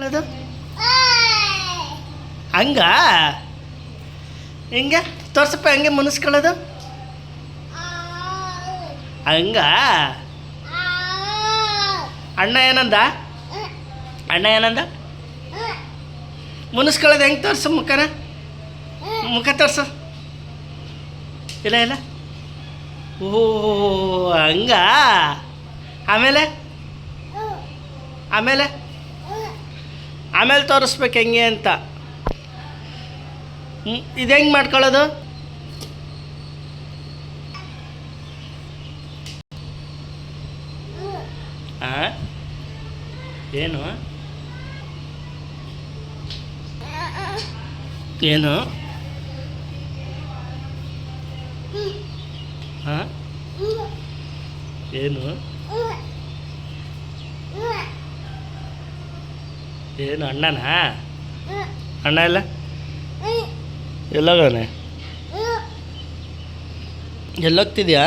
ಮಾಡೋದು? ಹಂಗ ಹಿಂಗೆ ತೋರ್ಸಪ್ಪ, ಹಂಗೆ ಮುನಿಸ್ಕೊಳ್ಳೋದು ಹಂಗ. ಅಣ್ಣ ಏನಂದ? ಅಣ್ಣ ಏನಂದ? ಮುನಿಸ್ಕೊಳ್ಳೋದು ಹೆಂಗೆ ತೋರಿಸು ಮುಖನ, ಮುಖ ತೋರಿಸು. ಇಲ್ಲ ಇಲ್ಲ, ಓ ಹಂಗ. ಆಮೇಲೆ ಆಮೇಲೆ ಆಮೇಲೆ ತೋರಿಸ್ಬೇಕು ಹೆಂಗೆ ಅಂತ. ಇದು ಹೆಂಗೆ ಮಾಡ್ಕೊಳ್ಳೋದು? ಹಾಂ ಏನು ಏನು ಹಾಂ ಏನು ಏನು ಅಣ್ಣನಾ? ಅಣ್ಣ ಇಲ್ಲ, ಎಲ್ಲೋಗವನೆ? ಎಲ್ಲೋಗ್ತಿದ್ಯಾ?